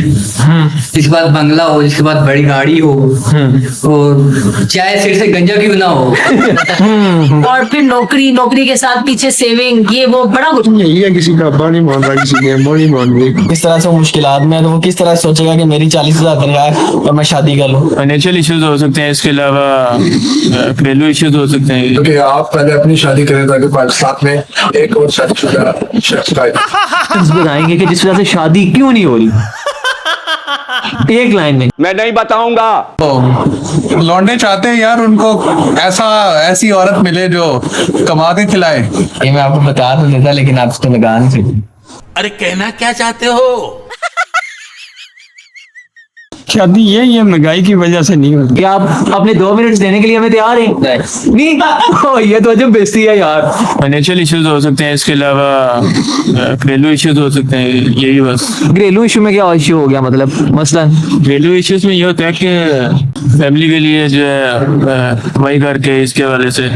इसके बाद बंगला हो, इसके बाद बड़ी गाड़ी हो, और चाय सिर से गंजा क्यों ना हो। और फिर नौकरी, नौकरी के साथ पीछे सेविंग, ये वो बड़ा कुछ। यही है, किसी का अब्बा नहीं मान रहा, किसी के अम्मा नहीं मान रही। किस तरह से वो मुश्किलात में है, तो वो किस तरह से सोचेगा कि मेरी 40,000 तनख्वाह है और मैं शादी कर लूँ। फाइनेंशियल इश्यूज हो सकते हैं, इसके अलावा घरेलू इश्यूज हो सकते हैं। क्योंकि आप पहले अपनी शादी करें ताकि साथ में एक और शादीशुदा शख्स का बताएंगे कि जिस वजह से शादी क्यों नहीं हो रही, एक लाइन में। मैं नहीं बताऊंगा। लौंडे चाहते हैं यार उनको ऐसी औरत मिले जो कमा के खिलाए। ये मैं आपको बता तो देता, लेकिन आप उसको लगा नहीं सकते। अरे कहना क्या चाहते हो? शादी ये महंगाई की वजह से नहीं होती। क्या आप अपने 2 मिनट देने के लिए हमें तैयार हैं? नहीं, ये तो अजब बेइज्जती है यार। फाइनेंशियल इश्यूज हो सकते हैं, इसके अलावा घरेलू इश्यूज हो सकते हैं, यही बस। घरेलू इशू में क्या इशू हो गया, मतलब मसलन? घरेलू इश्यूज में ये होता है कि फैमिली के लिए जो है कमाई करके इसके हवाले से।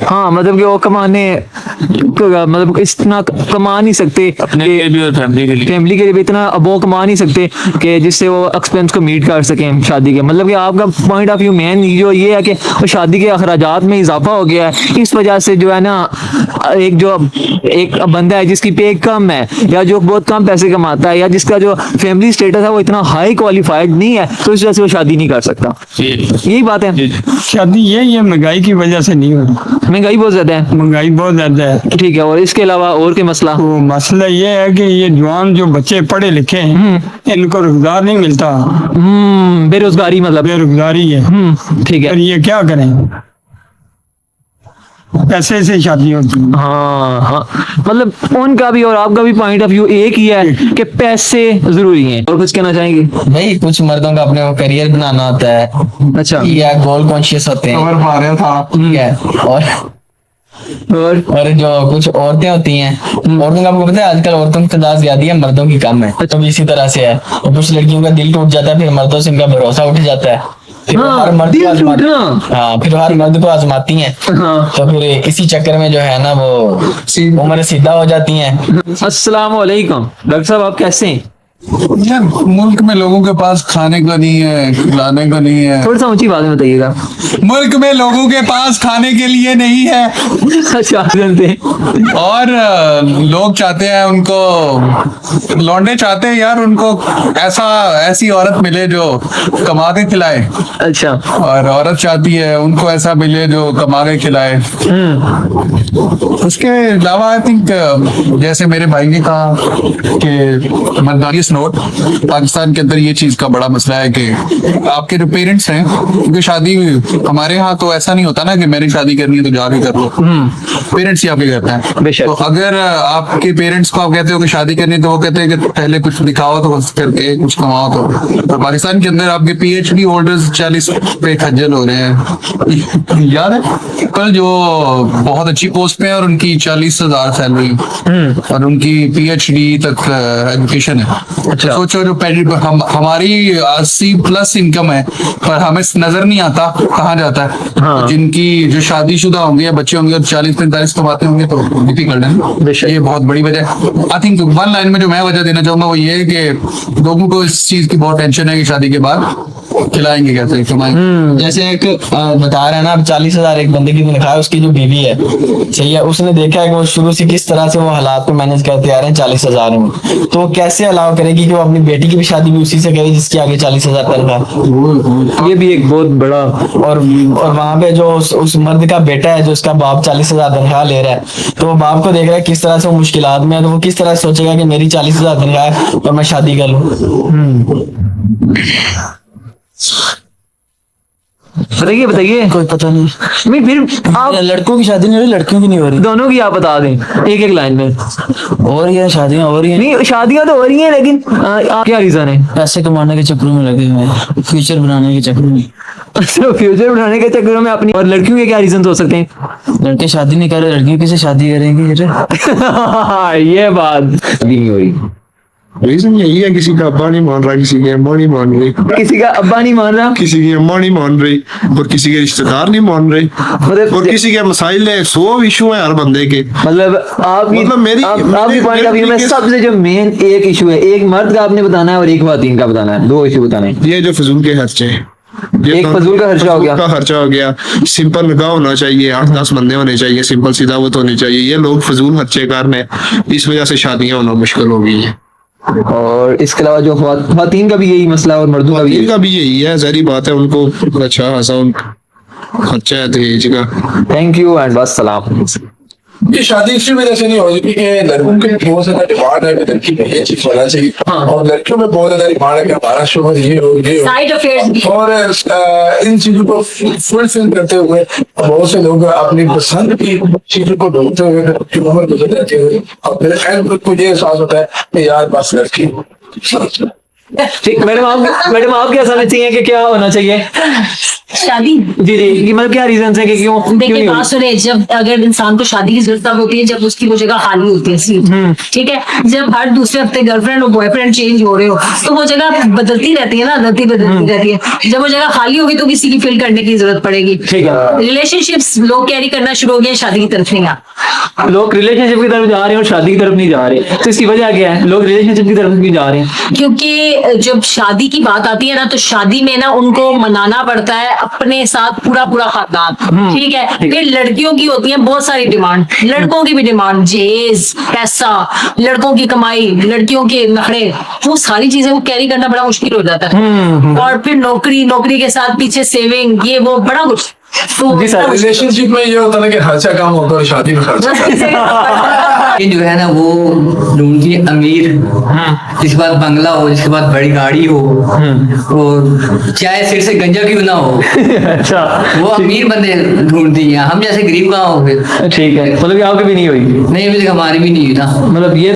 हाँ, मतलब कि वो कमाने, मतलब इतना कमा नहीं सकते अपने लिए भी और फैमिली के लिए। फैमिली के लिए भी इतना वो कमा नहीं सकते कि जिससे वो एक्सपेंस को मीट कर सकें शादी के। मतलब कि आपका पॉइंट ऑफ व्यू मेन जो ये है कि वो शादी के अखराजात में इजाफा हो गया है, इस वजह से जो है ना, एक बंदा है जिसकी पे कम है या जो बहुत कम पैसे कमाता है या जिसका जो फैमिली स्टेटस है वो इतना हाई क्वालिफाइड नहीं है, तो इस वजह से वो शादी नहीं कर सकता। यही बात है। शादी ये महंगाई की वजह से नहीं होती। महंगाई बहुत ज्यादा है। महंगाई बहुत ज्यादा है, ठीक है। और इसके अलावा और कोई मसला? तो मसला ये है कि ये जवान जो बच्चे पढ़े लिखे हैं इनको रोजगार नहीं मिलता। बेरोजगारी, मतलब बेरोजगारी है। ठीक है। और ये क्या करें, पैसे से शादी होती है। हाँ, मतलब उनका भी और आपका भी पॉइंट ऑफ व्यू एक ही है कि पैसे जरूरी हैं। और कुछ कहना चाहेंगे? भाई कुछ मर्दों का अपने को करियर बनाना होता है, अच्छा, या गोल कॉन्शियस होते हैं, खबर पा रहा था ठीक है। और जो कुछ औरतें होती हैं, औरतों का आपको पता है आजकल औरतों की तादाद ज्यादा है, मर्दों की कम है। तो इसी तरह से है, और कुछ लड़कियों का दिल टूट जाता है, फिर मर्दों से उनका भरोसा उठ जाता है। फिर हर मर्द को फिर हर मर्द को आजमाती हैं। तो फिर इसी चक्कर में जो है ना वो उम्र सीधा हो जाती हैं। अस्सलाम वालेकुम डॉक्टर साहब, आप कैसे हैं? यार मुल्क में लोगों के पास खाने का नहीं है, खिलाने का नहीं है। थोड़ा सा ऊंची बात में बताइएगा। मुल्क में लोगों के पास खाने के लिए नहीं है। अच्छा, जानते। और लोग चाहते हैं उनको, लौंडे चाहते हैं यार उनको ऐसी औरत मिले जो कमा के खिलाए। अच्छा। और औरत चाहती है उनको ऐसा मिले जो कमा के खिलाए। उसके अलावा आई थिंक जैसे मेरे भाई ने कहा कि मर्दानी नोट, पाकिस्तान के अंदर ये चीज का बड़ा मसला है कि आपके जो पेरेंट्स हैं, क्योंकि शादी हमारे यहाँ तो ऐसा नहीं होता ना कि मैंने शादी करनी है तो जाके कर लो। पेरेंट्स ही आपके कहते हैं। तो अगर आपके पेरेंट्स को आप कहते हो कि शादी करनी, तो वो कहते हैं कि पहले कुछ दिखाओ तो करके कुछ कमाओ। तो पाकिस्तान के अंदर आपके PhD होल्डर्स 40 पे खज्जल हो रहे हैं। याद है कल जो बहुत अच्छी पोस्ट पे है और उनकी 40,000 सैलरी और उनकी PhD तक एजुकेशन है। अच्छा। तो सोचो जो हमारी 80+ इनकम है, पर हमें नजर नहीं आता कहाँ जाता है। हाँ। जिनकी जो शादीशुदा होंगे या बच्चे होंगे और 40-45 कमाते होंगे तो भी कर लेंगे। ये बहुत बड़ी वजह। आई थिंक वन लाइन में जो मैं वजह देना चाहूंगा वो ये है कि लोगों को इस चीज की बहुत टेंशन है कि शादी के बाद खिलाएंगे कैसे, कमाएंगे। जैसे एक बता रहे हैं ना, 40,000 एक बंदे की तनख्वाह है, उसकी जो बीवी है, सही है, उसने देखा है कि वो शुरू से किस तरह से वो हालात को मैनेज करते आ रहे हैं 40,000 में, तो वो कैसे अलाउ करेगी कि वो अपनी बेटी की भी शादी भी उसी से करे जिसकी आगे 40,000 तनख्वाह। ये भी एक बहुत बड़ा। और वहां पे जो उस मर्द का बेटा है, जो उसका बाप 40,000 तनख्वाह ले रहा है, तो वो बाप को देख रहा है किस तरह से वो मुश्किलात में है, तो वो किस तरह से सोचेगा कि मेरी 40,000 तनख्वाह है और मैं शादी कर लूं। बताइए। कोई पता नहीं। फिर आप लड़कों की शादी नहीं हो रही, लड़कियों की नहीं हो रही, दोनों की आप बता दें एक लाइन में। और ये शादियां हो रही हैं। नहीं, शादियां तो हो रही हैं, लेकिन आप क्या रीजन है? पैसे कमाने के चक्करों में लगे हुए हैं, फ्यूचर बनाने के चक्करों में। अच्छा, फ्यूचर बनाने के चक्करों में अपनी। और लड़कियों के क्या रीजन हो सकते हैं? लड़के शादी नहीं कर रहे, लड़कियों किसे शादी करेंगे? ये बात भी नहीं हो रही। रीजन यही है, किसी का अब्बा नहीं मान रहा, किसी की अम्मा नहीं मान रही, किसी का अब्बा नहीं मान रहा, किसी की अम्मा नहीं मान रही, और किसी के रिश्तेदार नहीं मान रहे, मतलब और किसी के मसाइल है, 100 इशू है हर बंदे के। मतलब मतलब मेरी- आपकी पॉइंट ऑफ व्यू में मेरी- सबसे जो मेन एक इशू है, एक मर्द का आपने बताना है और एक खातन का बताना है, 2 इशू बताने हैं। ये जो फजूल के खर्चे हैं, ये एक फजूल का खर्चा हो गया। फजूल का खर्चा हो गया। सिंपल निकाह होना चाहिए, 8-10 बंदे होने चाहिए, सिंपल सिदावत होनी चाहिए। ये लोग फजूल खर्चे करने, इस वजह से शादियां होना मुश्किल हो गई है। और इसके अलावा जो खातन का भी यही मसला और मर्दों का भी इनका भी यही है, जारी बात है, उनको अच्छा खासा खर्चा है दहेज का। थैंक यू एंड वस्सलाम। ये शादी इसी वजह से नहीं हो रही कि लड़कों की बहुत ज्यादा डिमांड है कि लड़की में ये चीज होना चाहिए, और लड़कियों में बहुत ज्यादा डिमांड है कि हमारा शोहर ये हो ये हो। साइड अफेयर्स और इन चीजों को फुलफिल करते हुए बहुत से लोग अपनी पसंद की चीजों को ढूंढते हुए अपनी उम्र गुजर जाते हुए और फिर एंड को ये एहसास होता है कि यार बस लड़की ठीक, मैडम आप क्या समझती हैं कि क्या होना चाहिए? शादी जी जी, कि मतलब क्या रीजन है कि क्यों क्यों देखिए नहीं हो बात सुने, जब अगर इंसान को शादी की जरूरत तब होती है जब उसकी वो जगह खाली होती है सीट, ठीक है। जब हर दूसरे हफ्ते गर्लफ्रेंड और बॉयफ्रेंड चेंज हो रहे हो तो वो जगह बदलती रहती है ना, बदलती रहती है। जब वो जगह खाली होगी तो किसी की फिल करने की जरूरत पड़ेगी। ठीक है। रिलेशनशिप्स लोग कैरी करना शुरू हो गए, शादी की तरफ नहीं आ। लोग रिलेशनशिप की तरफ जा रहे हैं और शादी की तरफ नहीं जा रहे, तो इसकी वजह क्या है? लोग रिलेशनशिप की तरफ भी जा रहे हैं क्योंकि जब शादी की बात आती है ना तो शादी में ना उनको मनाना पड़ता है अपने साथ पूरा पूरा खानदान, ठीक है। फिर लड़कियों की होती है बहुत सारी डिमांड, लड़कों की भी डिमांड, जहेज, पैसा, लड़कों की कमाई, लड़कियों के नखरे, वो सारी चीजें वो कैरी करना बड़ा मुश्किल हो जाता है। और फिर नौकरी के साथ पीछे सेविंग, ये वो बड़ा कुछ। तो जी सर। रिलेशनशिप में ये होता है कि खर्चा कम होता है और शादी में खर्चा कम। ये जो है ना वो ढूंढती है अमीर, जिसके पास बंगला हो, जिसके पास बड़ी गाड़ी हो, और चाहे सिर से गंजा क्यों ना हो, अच्छा, वो अमीर बंदे ढूंढती है। हम जैसे गरीब कहाँ हो फिर? ठीक है, मतलब कि आपकी भी नहीं हुई? नहीं, अभी तक हमारी भी नहीं हुई ना। मतलब ये